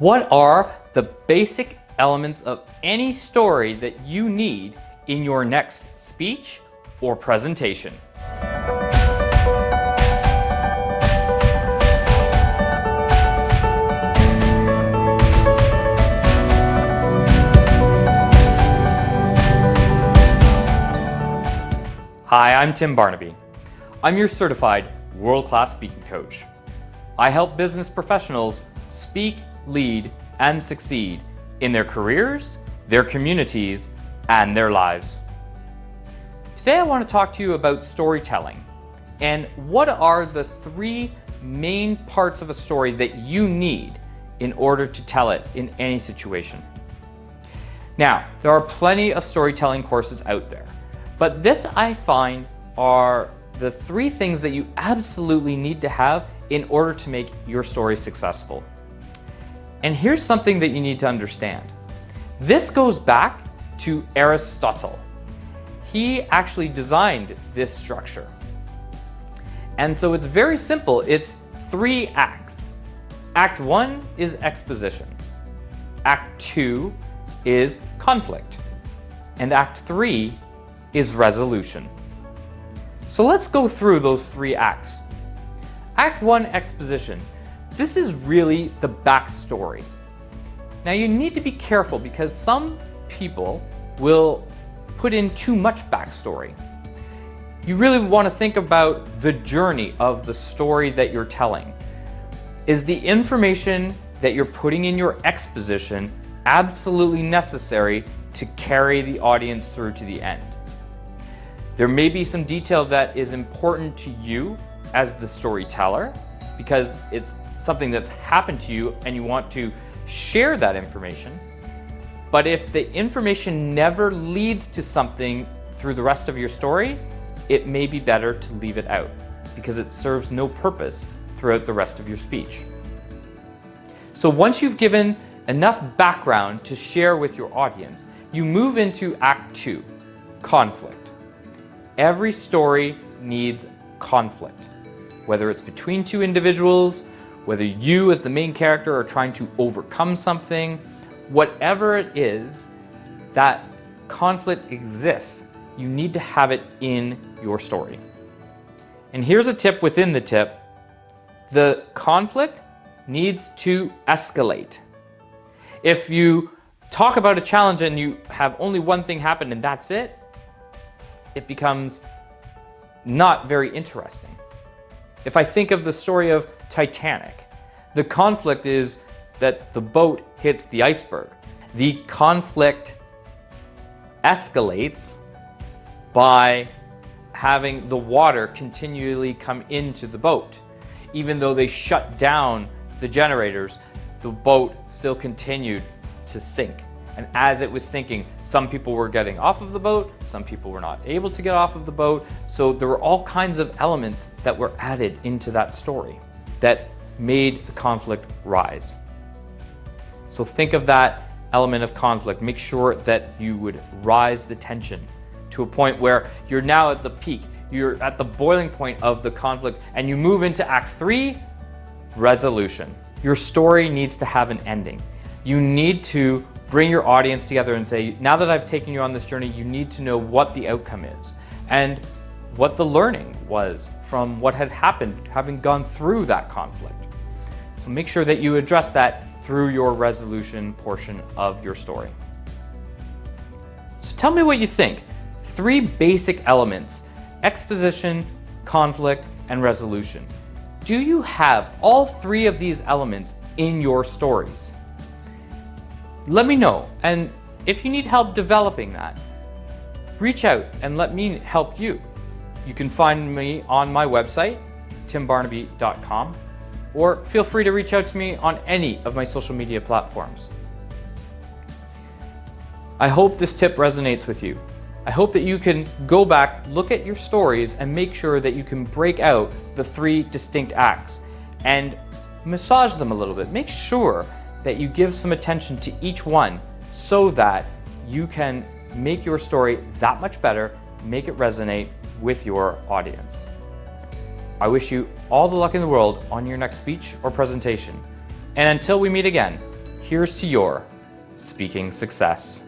What are the basic elements of any story that you need in your next speech or presentation? Hi, I'm Tim Barnaby. I'm your certified world-class speaking coach. I help business professionals speak, lead, and succeed in their careers, their communities, and their lives. Today I want to talk to you about storytelling and what are the three main parts of a story that you need in order to tell it in any situation. Now, there are plenty of storytelling courses out there, but this I find are the three things that you absolutely need to have in order to make your story successful. And here's something that you need to understand. This goes back to Aristotle. He actually designed this structure. And so it's very simple. It's 3 acts. Act 1 is exposition. Act 2 is conflict. And Act 3 is resolution. So let's go through those 3 acts. Act 1, exposition. This is really the backstory. Now you need to be careful because some people will put in too much backstory. You really want to think about the journey of the story that you're telling. Is the information that you're putting in your exposition absolutely necessary to carry the audience through to the end? There may be some detail that is important to you as the storyteller because it's something that's happened to you and you want to share that information. But if the information never leads to something through the rest of your story, it may be better to leave it out because it serves no purpose throughout the rest of your speech. So once you've given enough background to share with your audience, you move into Act 2, conflict. Every story needs conflict, whether it's between 2 individuals, whether you as the main character are trying to overcome something, whatever it is, that conflict exists. You need to have it in your story. And here's a tip within the tip. The conflict needs to escalate. If you talk about a challenge and you have only one thing happen and that's it, it becomes not very interesting. If I think of the story of Titanic, the conflict is that the boat hits the iceberg. The conflict escalates by having the water continually come into the boat. Even though they shut down the generators, the boat still continued to sink. And as it was sinking, some people were getting off of the boat, some people were not able to get off of the boat. So there were all kinds of elements that were added into that story that made the conflict rise. So think of that element of conflict. Make sure that you would rise the tension to a point where you're now at the peak. You're at the boiling point of the conflict and you move into Act 3, resolution. Your story needs to have an ending. You need to bring your audience together and say, now that I've taken you on this journey, you need to know what the outcome is and what the learning was from what had happened having gone through that conflict. So make sure that you address that through your resolution portion of your story. So tell me what you think. 3 basic elements: exposition, conflict, and resolution. Do you have all 3 of these elements in your stories? Let me know, and if you need help developing that, reach out and let me help you. You can find me on my website, timbarnaby.com, or feel free to reach out to me on any of my social media platforms. I hope this tip resonates with you. I hope that you can go back, look at your stories, and make sure that you can break out the 3 distinct acts and massage them a little bit. Make sure that you give some attention to each one so that you can make your story that much better, make it resonate with your audience. I wish you all the luck in the world on your next speech or presentation. And until we meet again, here's to your speaking success.